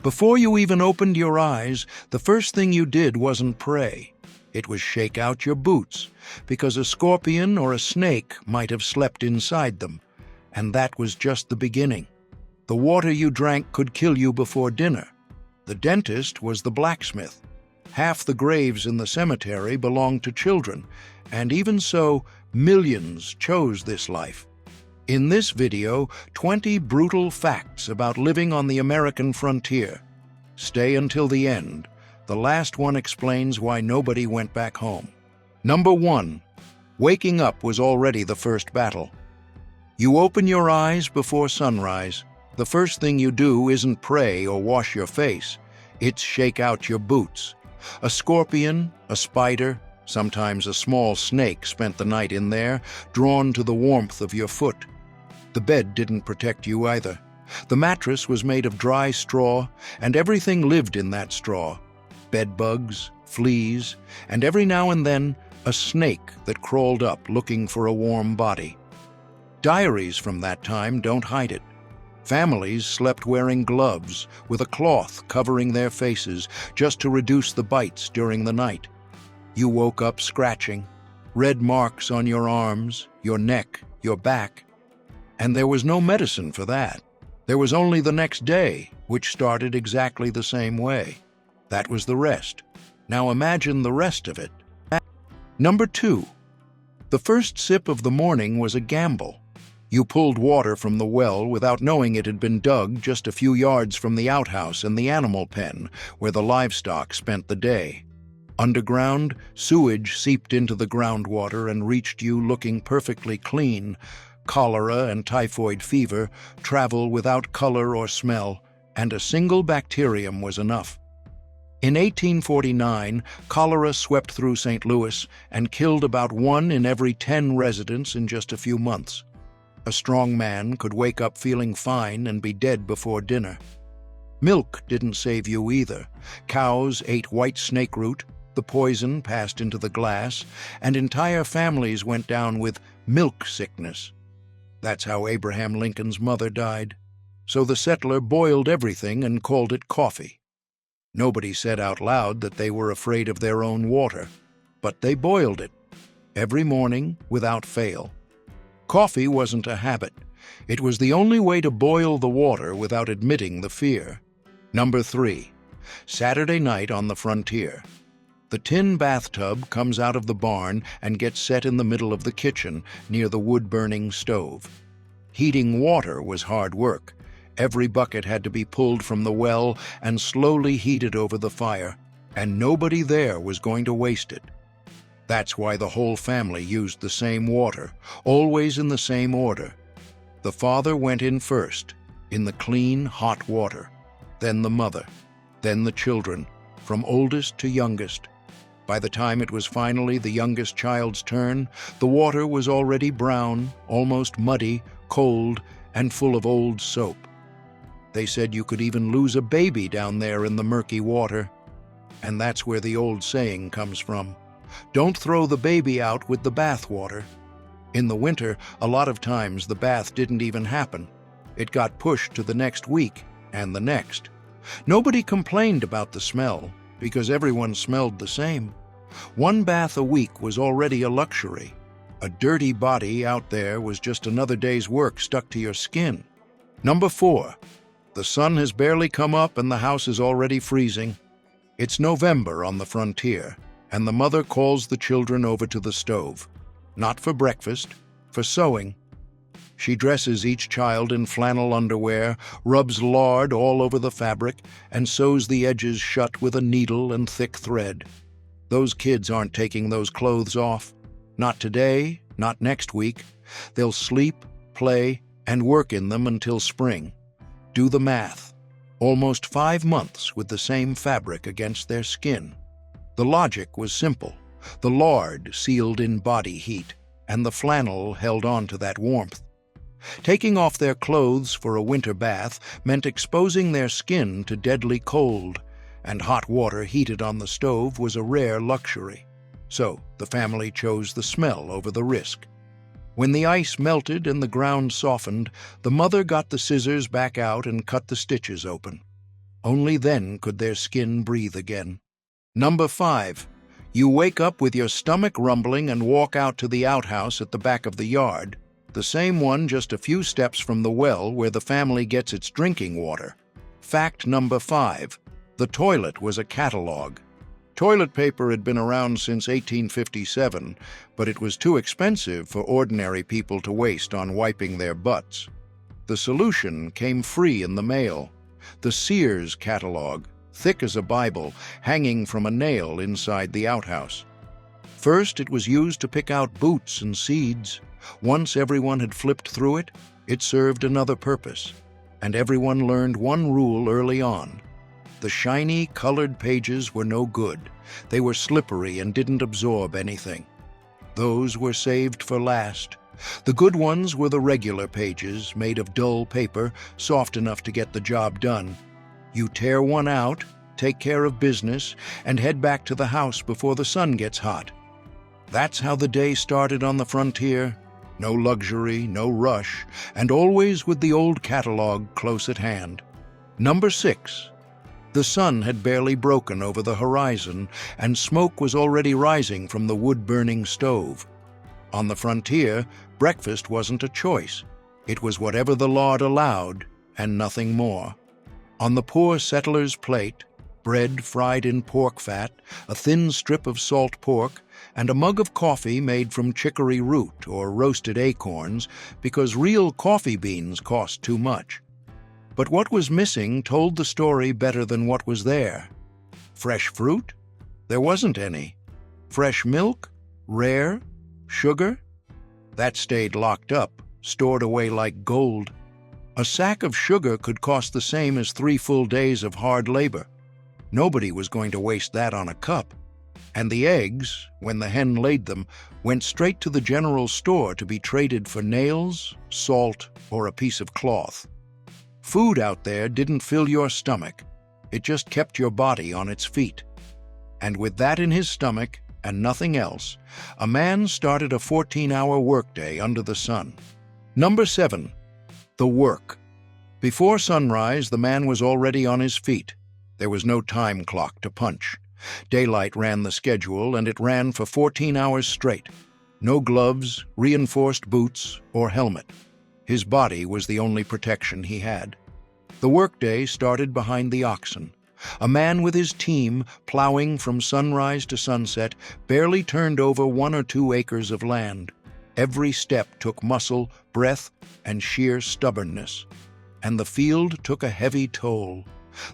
Before you even opened your eyes, the first thing you did wasn't pray. It was shake out your boots, because a scorpion or a snake might have slept inside them, and that was just the beginning. The water you drank could kill you before dinner. The dentist was the blacksmith. Half the graves in the cemetery belonged to children, and even so, millions chose this life. In this video, 20 brutal facts about living on the American frontier. Stay until the end. The last one explains why nobody went back home. Number 1. Waking up was already the first battle. You open your eyes before sunrise. The first thing you do isn't pray or wash your face. It's shake out your boots. A scorpion, a spider, sometimes a small snake spent the night in there, drawn to the warmth of your foot. The bed didn't protect you either. The mattress was made of dry straw, and everything lived in that straw. Bedbugs, fleas, and every now and then a snake that crawled up looking for a warm body. Diaries from that time don't hide it. Families slept wearing gloves with a cloth covering their faces just to reduce the bites during the night. You woke up scratching, red marks on your arms, your neck, your back. And there was no medicine for that. There was only the next day, which started exactly the same way. That was the rest. Now imagine the rest of it. Number 2. The first sip of the morning was a gamble. You pulled water from the well without knowing it had been dug just a few yards from the outhouse and the animal pen, where the livestock spent the day. Underground, sewage seeped into the groundwater and reached you looking perfectly clean. Cholera and typhoid fever travel without color or smell, and a single bacterium was enough. In 1849, cholera swept through St. Louis and killed about 1 in every 10 residents in just a few months. A strong man could wake up feeling fine and be dead before dinner. Milk didn't save you either. Cows ate white snake root, the poison passed into the glass, and entire families went down with milk sickness. That's how Abraham Lincoln's mother died. So the settler boiled everything and called it coffee. Nobody said out loud that they were afraid of their own water, but they boiled it, every morning without fail. Coffee wasn't a habit. It was the only way to boil the water without admitting the fear. Number 3. Saturday night on the frontier. The tin bathtub comes out of the barn and gets set in the middle of the kitchen, near the wood-burning stove. Heating water was hard work. Every bucket had to be pulled from the well and slowly heated over the fire, and nobody there was going to waste it. That's why the whole family used the same water, always in the same order. The father went in first, in the clean, hot water, then the mother, then the children, from oldest to youngest. By the time it was finally the youngest child's turn, the water was already brown, almost muddy, cold, and full of old soap. They said you could even lose a baby down there in the murky water. And that's where the old saying comes from. Don't throw the baby out with the bath water. In the winter, a lot of times the bath didn't even happen. It got pushed to the next week and the next. Nobody complained about the smell, because everyone smelled the same. 1 bath a week was already a luxury. A dirty body out there was just another day's work stuck to your skin. Number 4. The sun has barely come up and the house is already freezing. It's November on the frontier, and the mother calls the children over to the stove. Not for breakfast, for sewing. She dresses each child in flannel underwear, rubs lard all over the fabric, and sews the edges shut with a needle and thick thread. Those kids aren't taking those clothes off. Not today, not next week. They'll sleep, play, and work in them until spring. Do the math. Almost 5 months with the same fabric against their skin. The logic was simple. The lard sealed in body heat, and the flannel held on to that warmth. Taking off their clothes for a winter bath meant exposing their skin to deadly cold, and hot water heated on the stove was a rare luxury. So the family chose the smell over the risk. When the ice melted and the ground softened, the mother got the scissors back out and cut the stitches open. Only then could their skin breathe again. Number 5. You wake up with your stomach rumbling and walk out to the outhouse at the back of the yard, the same one just a few steps from the well where the family gets its drinking water. Fact number 5. The toilet was a catalog. Toilet paper had been around since 1857, but it was too expensive for ordinary people to waste on wiping their butts. The solution came free in the mail. The Sears catalog, thick as a Bible, hanging from a nail inside the outhouse. First, it was used to pick out boots and seeds. Once everyone had flipped through it, it served another purpose. And everyone learned one rule early on. The shiny, colored pages were no good. They were slippery and didn't absorb anything. Those were saved for last. The good ones were the regular pages, made of dull paper, soft enough to get the job done. You tear one out, take care of business, and head back to the house before the sun gets hot. That's how the day started on the frontier. No luxury, no rush, and always with the old catalog close at hand. Number 6. The sun had barely broken over the horizon, and smoke was already rising from the wood-burning stove. On the frontier, breakfast wasn't a choice. It was whatever the Lord allowed, and nothing more. On the poor settler's plate, bread fried in pork fat, a thin strip of salt pork, and a mug of coffee made from chicory root or roasted acorns, because real coffee beans cost too much. But what was missing told the story better than what was there. Fresh fruit? There wasn't any. Fresh milk? Rare? Sugar? That stayed locked up, stored away like gold. A sack of sugar could cost the same as 3 full days of hard labor. Nobody was going to waste that on a cup. And the eggs, when the hen laid them, went straight to the general store to be traded for nails, salt, or a piece of cloth. Food out there didn't fill your stomach. It just kept your body on its feet. And with that in his stomach, and nothing else, a man started a 14-hour workday under the sun. Number 7. The work. Before sunrise, the man was already on his feet. There was no time clock to punch. Daylight ran the schedule, and it ran for 14 hours straight. No gloves, reinforced boots, or helmet. His body was the only protection he had. The workday started behind the oxen. A man with his team, plowing from sunrise to sunset, barely turned over 1 or 2 acres of land. Every step took muscle, breath, and sheer stubbornness. And the field took a heavy toll.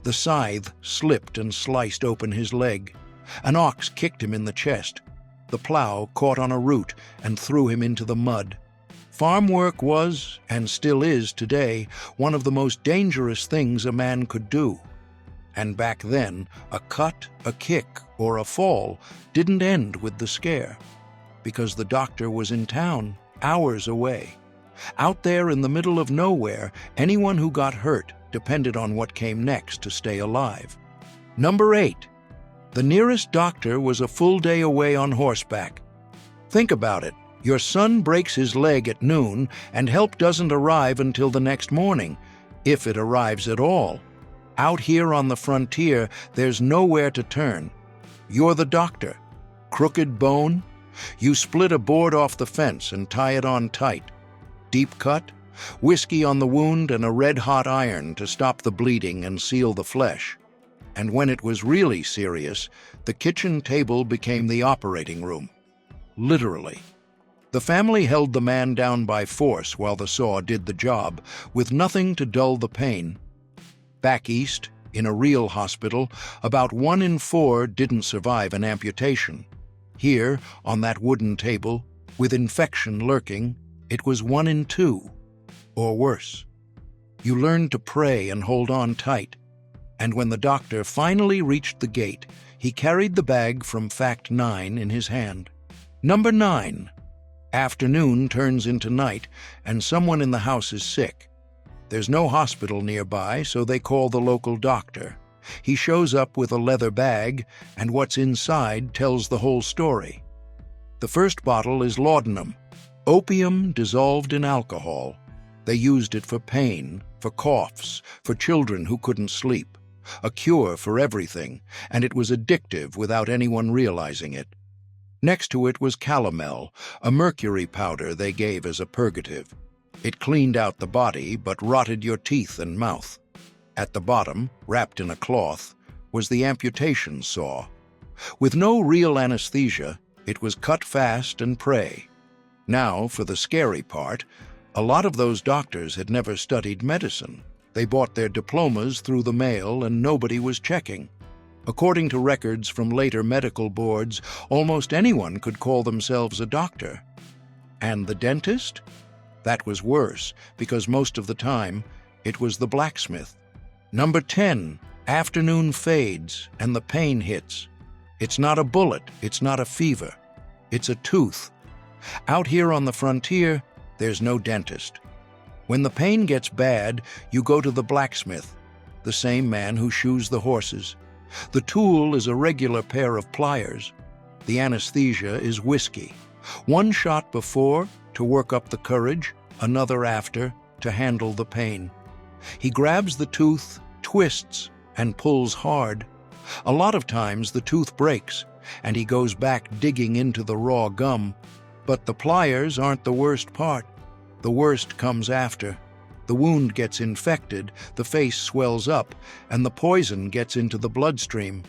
The scythe slipped and sliced open his leg. An ox kicked him in the chest. The plow caught on a root and threw him into the mud. Farm work was, and still is today, one of the most dangerous things a man could do. And back then, a cut, a kick, or a fall didn't end with the scare, because the doctor was in town, hours away. Out there in the middle of nowhere, anyone who got hurt depended on what came next to stay alive. Number 8. The nearest doctor was a full day away on horseback. Think about it. Your son breaks his leg at noon, and help doesn't arrive until the next morning, if it arrives at all. Out here on the frontier, there's nowhere to turn. You're the doctor. Crooked bone? You split a board off the fence and tie it on tight. Deep cut? Whiskey on the wound and a red-hot iron to stop the bleeding and seal the flesh. And when it was really serious, the kitchen table became the operating room. Literally. The family held the man down by force while the saw did the job, with nothing to dull the pain. Back east, in a real hospital, about 1 in 4 didn't survive an amputation. Here, on that wooden table, with infection lurking, it was 1 in 2, or worse. You learned to pray and hold on tight. And when the doctor finally reached the gate, he carried the bag from Fact 9 in his hand. Number 9. Afternoon turns into night, and someone in the house is sick. There's no hospital nearby, so they call the local doctor. He shows up with a leather bag, and what's inside tells the whole story. The first bottle is laudanum, opium dissolved in alcohol. They used it for pain, for coughs, for children who couldn't sleep. a cure for everything, and it was addictive without anyone realizing it. Next to it was calomel, a mercury powder they gave as a purgative. It cleaned out the body but rotted your teeth and mouth. At the bottom, wrapped in a cloth, was the amputation saw. With no real anesthesia, it was cut fast and pray. Now, for the scary part, a lot of those doctors had never studied medicine. They bought their diplomas through the mail and nobody was checking. According to records from later medical boards, almost anyone could call themselves a doctor. And the dentist? That was worse, because most of the time, it was the blacksmith. Number 10, afternoon fades and the pain hits. It's not a bullet, it's not a fever. It's a tooth. Out here on the frontier, there's no dentist. When the pain gets bad, you go to the blacksmith, the same man who shoes the horses. The tool is a regular pair of pliers. The anesthesia is whiskey. One shot before to work up the courage, another after to handle the pain. He grabs the tooth, twists, and pulls hard. A lot of times the tooth breaks, and he goes back digging into the raw gum. But the pliers aren't the worst part. The worst comes after. The wound gets infected, the face swells up, and the poison gets into the bloodstream.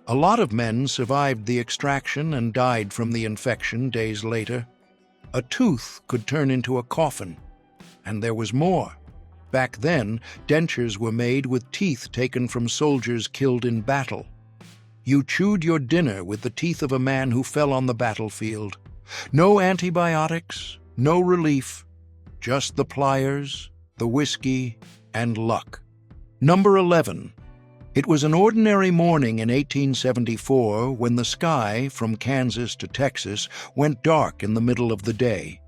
A lot of men survived the extraction and died from the infection days later. A tooth could turn into a coffin. And there was more. Back then, dentures were made with teeth taken from soldiers killed in battle. You chewed your dinner with the teeth of a man who fell on the battlefield. No antibiotics, no relief, just the pliers, the whiskey, and luck. Number 11. It was an ordinary morning in 1874 when the sky, from Kansas to Texas, went dark in the middle of the day.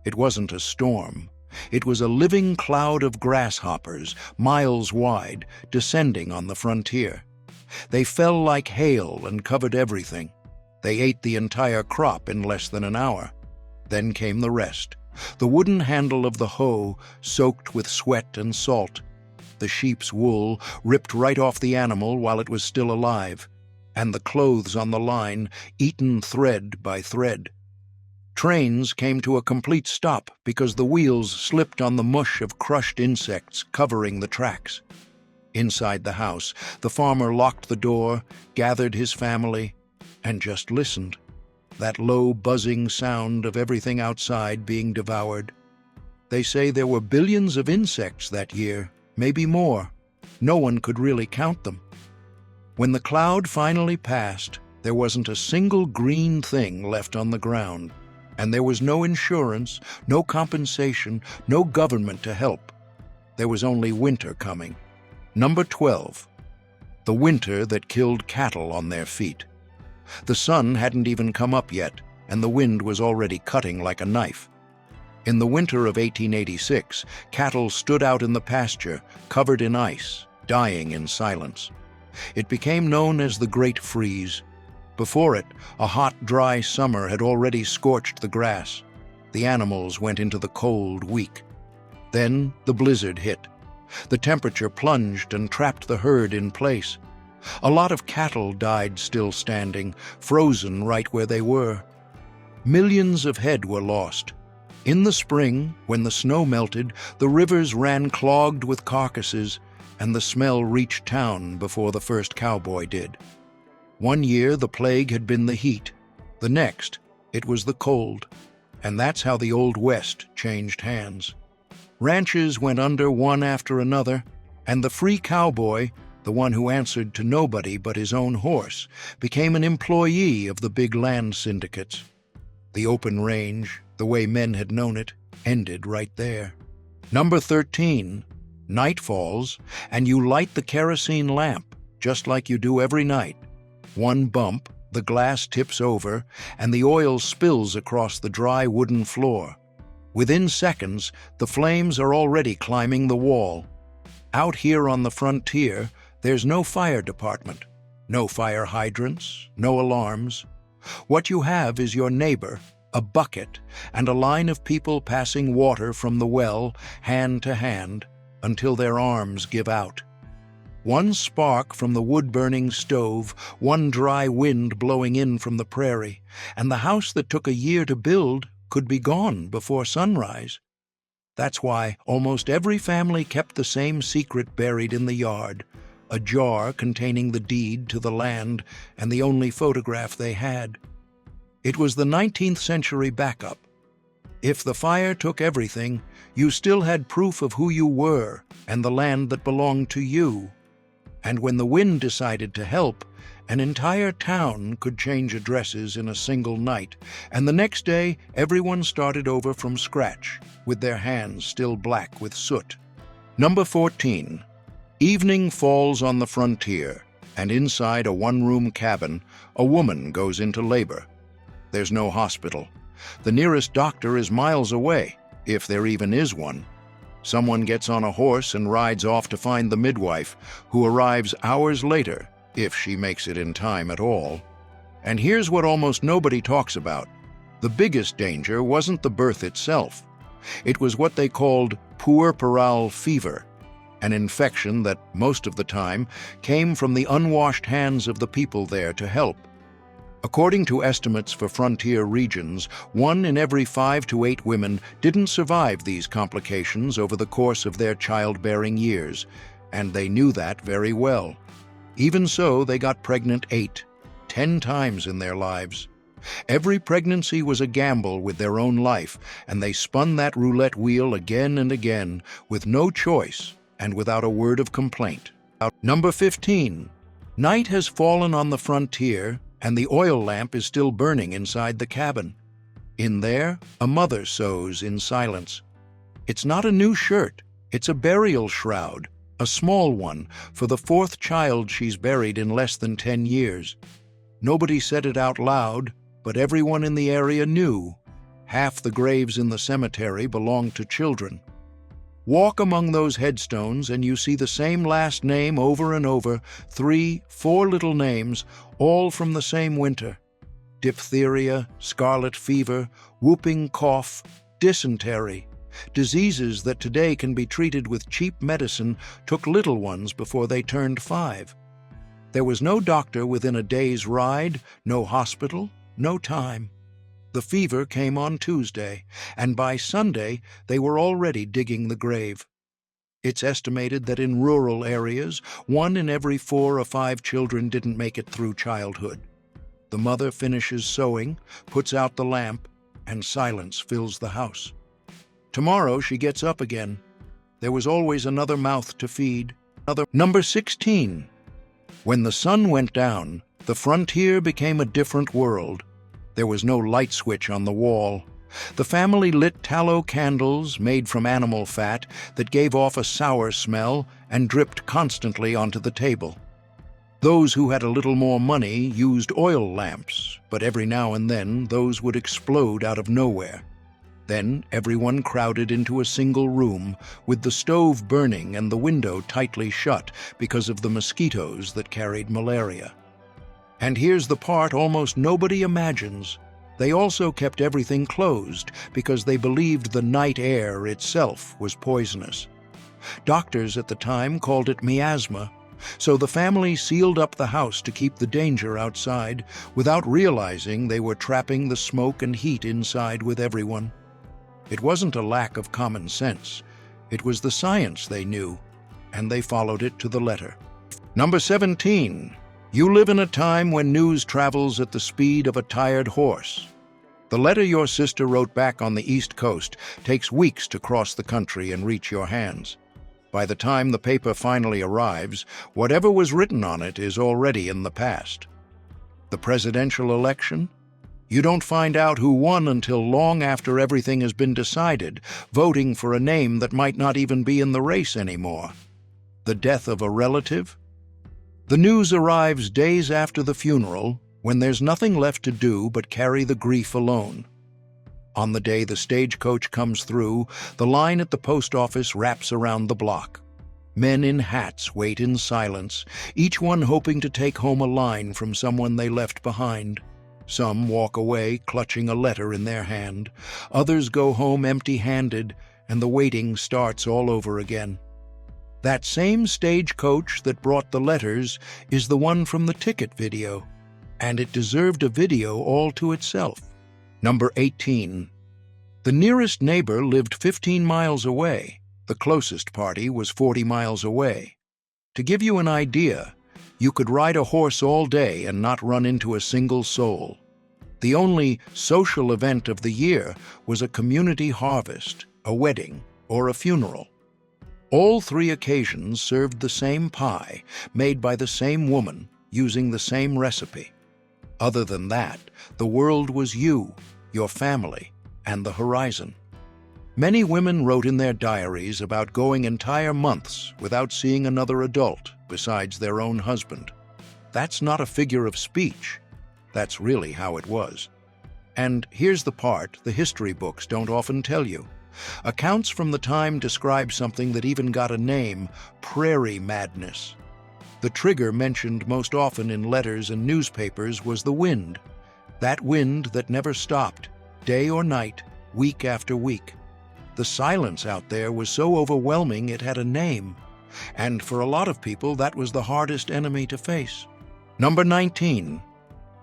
It wasn't a storm. It was a living cloud of grasshoppers, miles wide, descending on the frontier. They fell like hail and covered everything. They ate the entire crop in less than an hour. Then came the rest. The wooden handle of the hoe soaked with sweat and salt. The sheep's wool ripped right off the animal while it was still alive, and the clothes on the line eaten thread by thread. Trains came to a complete stop because the wheels slipped on the mush of crushed insects covering the tracks. Inside the house, the farmer locked the door, gathered his family, and just listened. That low, buzzing sound of everything outside being devoured. They say there were billions of insects that year, maybe more. No one could really count them. When the cloud finally passed, there wasn't a single green thing left on the ground. And there was no insurance, no compensation, no government to help. There was only winter coming. Number 12. The winter that killed cattle on their feet. The sun hadn't even come up yet, and the wind was already cutting like a knife. In the winter of 1886, cattle stood out in the pasture, covered in ice, dying in silence. It became known as the Great Freeze. Before it, a hot, dry summer had already scorched the grass. The animals went into the cold weak. Then the blizzard hit. The temperature plunged and trapped the herd in place. A lot of cattle died still standing, frozen right where they were. Millions of head were lost. In the spring, when the snow melted, the rivers ran clogged with carcasses, and the smell reached town before the first cowboy did. One year the plague had been the heat. The next, it was the cold. And that's how the Old West changed hands. Ranches went under one after another, and the free cowboy, the one who answered to nobody but his own horse, became an employee of the big land syndicates. The open range, the way men had known it, ended right there. Number 13. Night falls, and you light the kerosene lamp, just like you do every night. One bump, the glass tips over, and the oil spills across the dry wooden floor. Within seconds, the flames are already climbing the wall. Out here on the frontier, there's no fire department, no fire hydrants, no alarms. What you have is your neighbor, a bucket, and a line of people passing water from the well, hand to hand, until their arms give out. One spark from the wood-burning stove, one dry wind blowing in from the prairie, and the house that took a year to build could be gone before sunrise. That's why almost every family kept the same secret buried in the yard, a jar containing the deed to the land and the only photograph they had. It was the 19th century backup. If the fire took everything, you still had proof of who you were and the land that belonged to you. And when the wind decided to help, an entire town could change addresses in a single night, and the next day everyone started over from scratch, with their hands still black with soot. Number 14. Evening falls on the frontier, and inside a one-room cabin, a woman goes into labor. There's no hospital. The nearest doctor is miles away, if there even is one. Someone gets on a horse and rides off to find the midwife, who arrives hours later, if she makes it in time at all. And here's what almost nobody talks about. The biggest danger wasn't the birth itself. It was what they called puerperal fever, an infection that, most of the time, came from the unwashed hands of the people there to help. According to estimates for frontier regions, 1 in every 5 to 8 women didn't survive these complications over the course of their childbearing years, and they knew that very well. Even so, they got pregnant 10 times in their lives. Every pregnancy was a gamble with their own life, and they spun that roulette wheel again and again, with no choice and without a word of complaint. Number 15. Night has fallen on the frontier, and the oil lamp is still burning inside the cabin. In there, a mother sews in silence. It's not a new shirt, it's a burial shroud, a small one, for the 4th child she's buried in less than 10 years. Nobody said it out loud, but everyone in the area knew. Half the graves in the cemetery belong to children. Walk among those headstones and you see the same last name over and over, 3, 4 little names, all from the same winter. Diphtheria, scarlet fever, whooping cough, dysentery. Diseases that today can be treated with cheap medicine took little ones before they turned 5. There was no doctor within a day's ride, no hospital, no time. The fever came on Tuesday, and by Sunday they were already digging the grave. It's estimated that in rural areas, 1 in every 4 or 5 children didn't make it through childhood. The mother finishes sewing, puts out the lamp, and silence fills the house. Tomorrow she gets up again. There was always another mouth to feed. Number 16. When the sun went down, the frontier became a different world. There was no light switch on the wall. The family lit tallow candles made from animal fat that gave off a sour smell and dripped constantly onto the table. Those who had a little more money used oil lamps, but every now and then those would explode out of nowhere. Then everyone crowded into a single room, with the stove burning and the window tightly shut because of the mosquitoes that carried malaria. And here's the part almost nobody imagines. They also kept everything closed because they believed the night air itself was poisonous. Doctors at the time called it miasma, so the family sealed up the house to keep the danger outside, without realizing they were trapping the smoke and heat inside with everyone. It wasn't a lack of common sense. It was the science they knew, and they followed it to the letter. Number 17. You live in a time when news travels at the speed of a tired horse. The letter your sister wrote back on the East Coast takes weeks to cross the country and reach your hands. By the time the paper finally arrives, whatever was written on it is already in the past. The presidential election? You don't find out who won until long after everything has been decided, voting for a name that might not even be in the race anymore. The death of a relative? The news arrives days after the funeral, when there's nothing left to do but carry the grief alone. On the day the stagecoach comes through, the line at the post office wraps around the block. Men in hats wait in silence, each one hoping to take home a line from someone they left behind. Some walk away clutching a letter in their hand. Others go home empty-handed, and the waiting starts all over again. That same stagecoach that brought the letters is the one from the ticket video, and it deserved a video all to itself. Number 18. The nearest neighbor lived 15 miles away. The closest party was 40 miles away. To give you an idea, you could ride a horse all day and not run into a single soul. The only social event of the year was a community harvest, a wedding, or a funeral. All three occasions served the same pie, made by the same woman, using the same recipe. Other than that, the world was you, your family, and the horizon. Many women wrote in their diaries about going entire months without seeing another adult besides their own husband. That's not a figure of speech. That's really how it was. And here's the part the history books don't often tell you. Accounts from the time describe something that even got a name: prairie madness. The trigger mentioned most often in letters and newspapers was the wind. That wind that never stopped, day or night, week after week. The silence out there was so overwhelming it had a name. And for a lot of people, that was the hardest enemy to face. Number 19.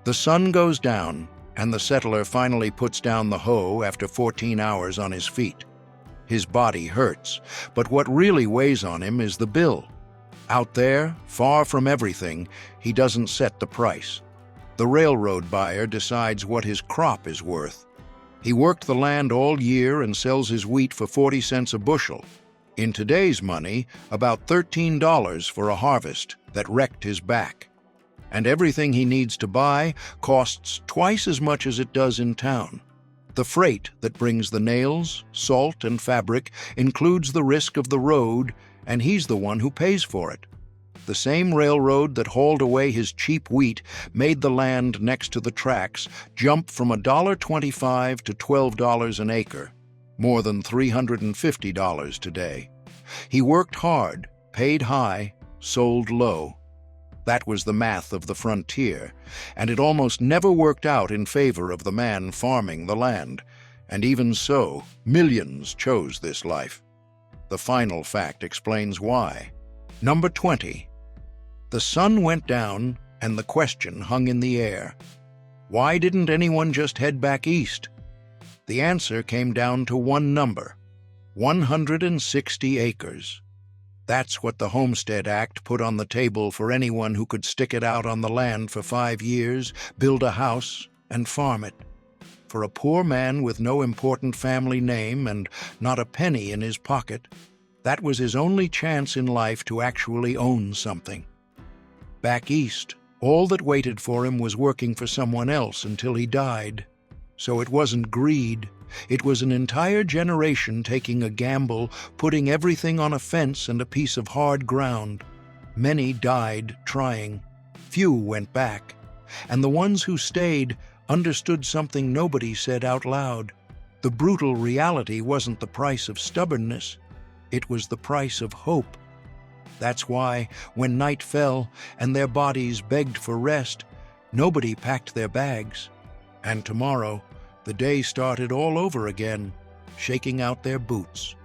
The sun goes down, and the settler finally puts down the hoe after 14 hours on his feet. His body hurts, but what really weighs on him is the bill. Out there, far from everything, he doesn't set the price. The railroad buyer decides what his crop is worth. He worked the land all year and sells his wheat for 40 cents a bushel. In today's money, about $13 for a harvest that wrecked his back. And everything he needs to buy costs twice as much as it does in town. The freight that brings the nails, salt, and fabric includes the risk of the road, and he's the one who pays for it. The same railroad that hauled away his cheap wheat made the land next to the tracks jump from $1.25 to $12 an acre, more than $350 today. He worked hard, paid high, sold low. That was the math of the frontier, and it almost never worked out in favor of the man farming the land. And even so, millions chose this life. The final fact explains why. Number 20. The sun went down, and the question hung in the air. Why didn't anyone just head back east? The answer came down to one number: 160 acres. That's what the Homestead Act put on the table for anyone who could stick it out on the land for 5 years, build a house, and farm it. For a poor man with no important family name and not a penny in his pocket, that was his only chance in life to actually own something. Back east, all that waited for him was working for someone else until he died. So it wasn't greed. It was an entire generation taking a gamble, putting everything on a fence and a piece of hard ground. Many died trying. Few went back. And the ones who stayed understood something nobody said out loud. The brutal reality wasn't the price of stubbornness. It was the price of hope. That's why, when night fell and their bodies begged for rest, nobody packed their bags. And tomorrow, the day started all over again, shaking out their boots.